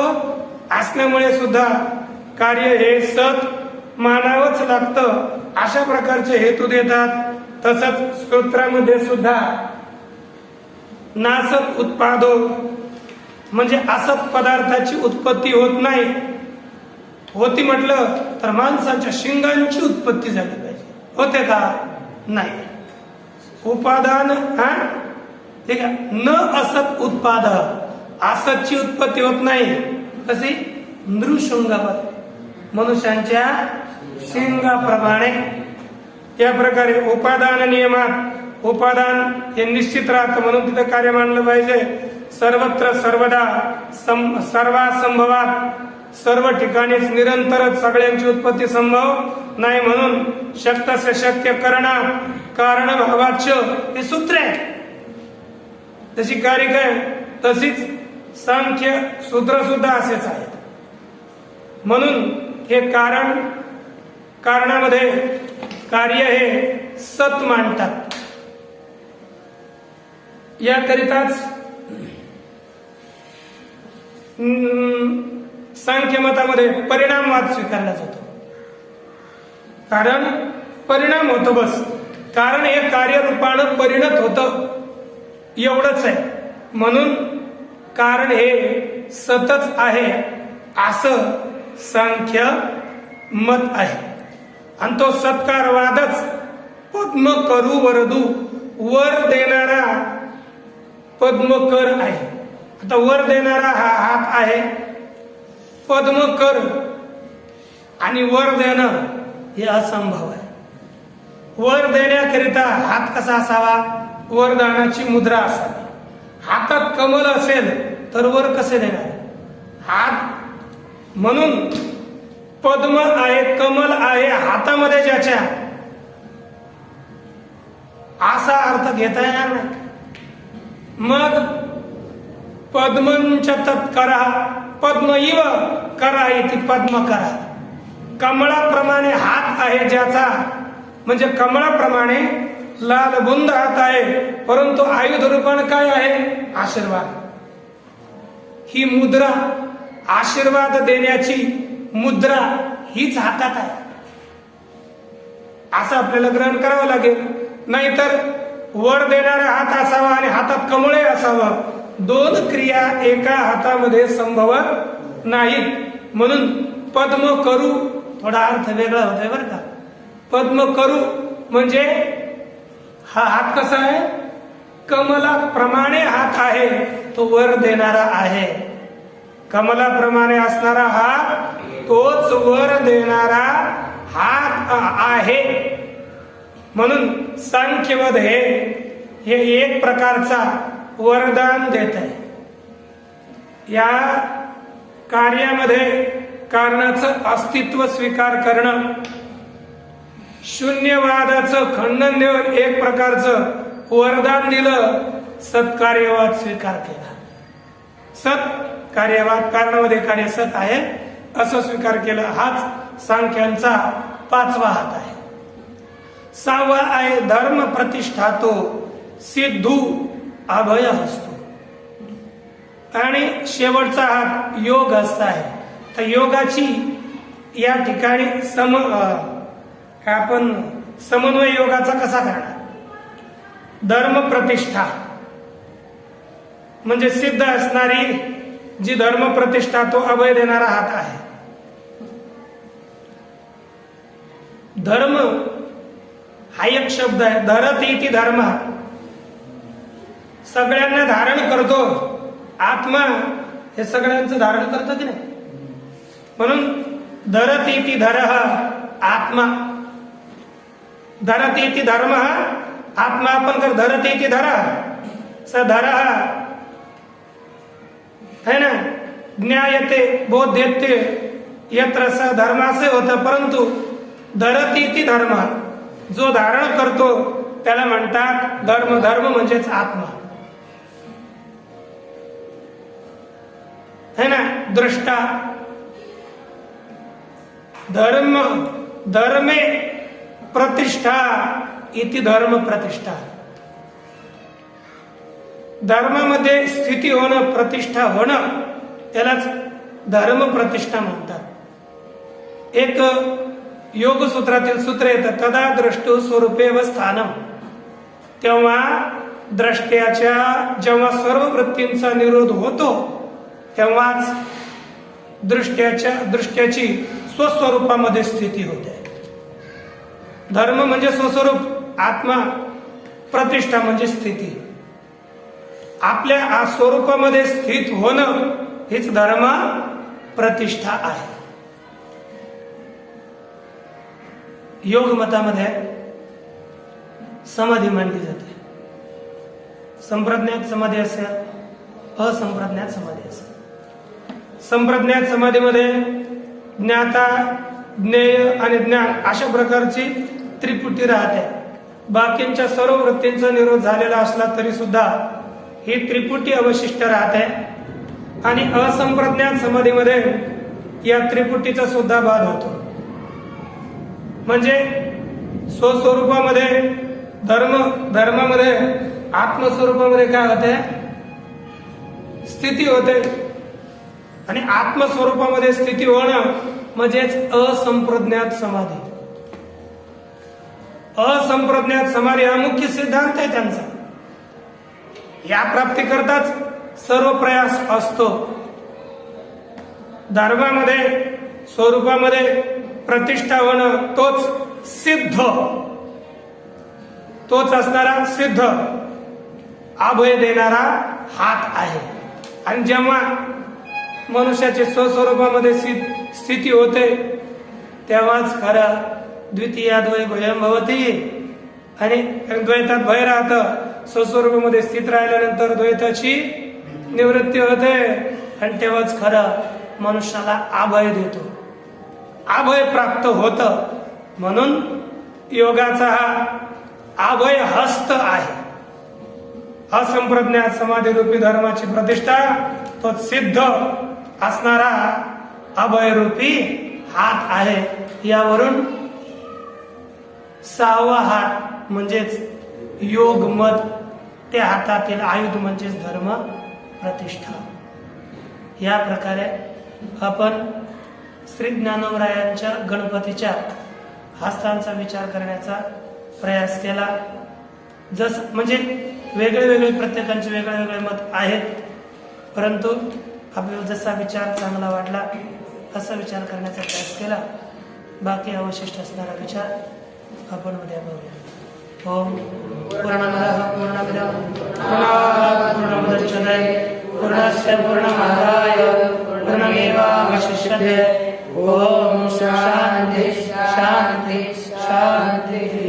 असल्यामुळे सुद्धा कार्य हे सत मानावंच लागतं, अशा प्रकारचे हेतू देतात. तसंच स्तोत्रामध्ये सुद्धा नासत उत्पादो म्हणजे असत पदार्थाची उत्पत्ती होत नाही. होती म्हटलं तर माणसाच्या शिंगांची उत्पत्ती झाली पाहिजे. होते का? नाही. उपादान ठीक आहे. न असत उत्पाद, असतची उत्पत्ती होत नाही. कशी? नृशृंगावर मनुष्यांच्या शिंगाप्रमाणे. या प्रकारे उपादान नियमात उपादान हे निश्चित राहतं, म्हणून तिथं कार्य मानलं पाहिजे. सर्वत्र सर्वदा सर्वा संभवात सर्व ठिकाणीच निरंतरच सगळ्यांची उत्पत्ती संभव नाही, म्हणून शक्तस्य शक्य करणार कारण भावाच्य हे सूत्र आहे. जशी कारिका आहे तशीच सांख्य सूत्र सुद्धा असेच आहेत. म्हणून हे कारणामध्ये कार्य हे सत मानतात. याकरिताच सांख्य मतामध्ये परिणामवाद स्वीकारला जातो. कारण परिणाम होतो बस, कारण हे कार्यरूपानं परिणत होतं एवढंच आहे. म्हणून कारण हे सतच आहे असं सांख्य मत आहे. आणि तो सत्कारवादच पद्म करू वरदू वर देणारा पद्मकर आहे. आता वर देणारा हा हात आहे पद्मकर, आणि वर देणं हे असंभव आहे. वर देण्याकरिता हात कसा असावा? वरदानाची मुद्रा असावी. हातात कमल असेल तर वर कसे देणार हात? म्हणून पद्म आहे, कमल आहे हातामध्ये ज्याच्या, असा अर्थ घेता येणार नाही. मग पद्मंच तत्करा पद्म इव करा इति पद्म करा. कमळाप्रमाणे हात आहे ज्याचा, म्हणजे कमळाप्रमाणे लाल बुंद हात आहे, परंतु आयुध रूपाने काय आहे? आशीर्वाद. ही मुद्रा, आशीर्वाद देण्याची मुद्रा हीच हातात आहे असं आपल्याला ग्रहण करावं लागेल. नाहीतर वर देणारा हात असावा आणि हातात कमळे असावं, दोन क्रिया एका हातामध्ये संभवत नाहीत. म्हणून पद्म करू थोडा अर्थ वेगळा होतोय बरं का. पद्म करू म्हणजे हा हात कसा आहे? कमलाप्रमाणे हात आहे, तो वर देणारा आहे. कमलाप्रमाणे असणारा हात तोच वर देणारा हात आहे. म्हणून सांख्यवद हे एक प्रकारचा वरदान देत आहे. या कार्यामध्ये कारणाचं अस्तित्व स्वीकार करणं, शून्यवादाचं खंडन देऊन एक प्रकारचं वरदान दिलं, सत्कार्यवाद स्वीकार केला. सत कार्यवाद, कारणामध्ये कार्य सत आहे असं स्वीकार केलं. हाच सांख्यांचा पाचवा हात आहे. सहावा आहे धर्म प्रतिष्ठातो सिद्धू अभय हस्तो. आणि शेवटचा हात योग हस्त आहे. तर योगाची या ठिकाणी आपण समन्वय योगाचा कसा करणार? धर्म प्रतिष्ठा म्हणजे सिद्ध असणारी जी धर्म प्रतिष्ठा, तो अभय देणारा हात आहे. धर्म हा एक शब्द आहे. धरती इति धर्म, सगळ्यांना धारण करतो. आत्मा हे सगळ्यांचं धारण करतो की नाही, म्हणून धरती इति धरः आत्मा. धरती इति धर्म आत्मा आपण कर धरती इति धरः स धरः है ना. ज्ञायते बोध्यते यत्र स धर्मासे होतं, परंतु धरती इति धर्म, जो धारण करतो त्याला म्हणतात धर्म. धर्म म्हणजेच आत्मा है ना. दृष्टा धर्म, धर्मे प्रतिष्ठा इति धर्म प्रतिष्ठा. धर्मामध्ये स्थिती होणं, प्रतिष्ठा होणं, त्यालाच धर्म प्रतिष्ठा म्हणतात. एक योग सूत्रातील सूत्र येतं, तदा द्रष्टु स्वरूपे व स्थानम. तेव्हा द्रष्ट्याच्या जेव्हा सर्व वृत्तींचा निरोध होतो तेव्हाच दृष्ट्याची स्वस्वरूपामध्ये स्थिती होते. धर्म म्हणजे स्वस्वरूप, आत्मा, प्रतिष्ठा म्हणजे स्थिती. आपल्या स्वरूपामध्ये स्थित होणं हेच धर्म प्रतिष्ठा आहे. योग मतामध्ये समाधी मानली जाते. संप्रज्ञात समाधी असेल, असंप्रज्ञात समाधी असेल. संप्रज्ञात समाधीमध्ये ज्ञाता, ज्ञेय आणि ज्ञान अशा प्रकारची त्रिपुटी राहते. बाकींच्या सर्व वृत्तींचा निरोध झालेला असला तरी सुद्धा ही त्रिपुटी अवशिष्ट राहते. आणि असंप्रज्ञात समाधीमध्ये या त्रिपुटीचा सुद्धा बाध होतो. म्हणजे स्वस्वरूपामध्ये धर्मामध्ये, आत्मस्वरूपामध्ये काय होते, स्थिती होते. आणि आत्मस्वरूपामध्ये स्थिती होणं म्हणजेच असंप्रज्ञात समाधी. असंप्रज्ञात समाधी हा मुख्य सिद्धांत आहे त्यांचा. या प्राप्तीकरताच सर्व प्रयास असतो. धर्मामध्ये, स्वरूपामध्ये प्रतिष्ठा होणं तोच सिद्ध, तोच असणारा सिद्ध अभय देणारा हात आहे. आणि जेव्हा मनुष्याचे स्वस्वरूपामध्ये स्थिती होते तेव्हाच खरं द्वितीयाद्वय भयं भवति. आणि द्वैतात भय राहतं. स्वस्वरूपामध्ये स्थित राहिल्यानंतर द्वैताची निवृत्ती होते आणि तेव्हाच खरं मनुष्याला अभय देतो, अभय प्राप्त होतं. म्हणून योगाचा हा अभय हस्त आहे. असंप्रज्ञात समाधी रूपी धर्माची प्रतिष्ठा तो सिद्ध असणारा अभयरूपी हात आहे. यावरून 6वा हात म्हणजेच योग मत, त्या हातातील आयुध म्हणजेच धर्म प्रतिष्ठा. या प्रकारे आपण श्री ज्ञानोबरायांच्या गणपतीच्या हस्तांचा विचार करण्याचा प्रयास केला. म्हणजे वेगळे वेगळे प्रत्येकांचे वेगळे वेगळे मत आहेत, परंतु आपल्याला जसा विचार चांगला वाटला असा विचार करण्याचा प्रयास केला. बाकी अवशिष्ट असणारा विचार आपण उद्या बघूया. ओम पूर्णमदः पूर्णमिदं पूर्णात् पूर्णमुदच्यते पूर्णस्य पूर्णमादाय पूर्णमेवावशिष्यते. ओम शांति शांति शांति.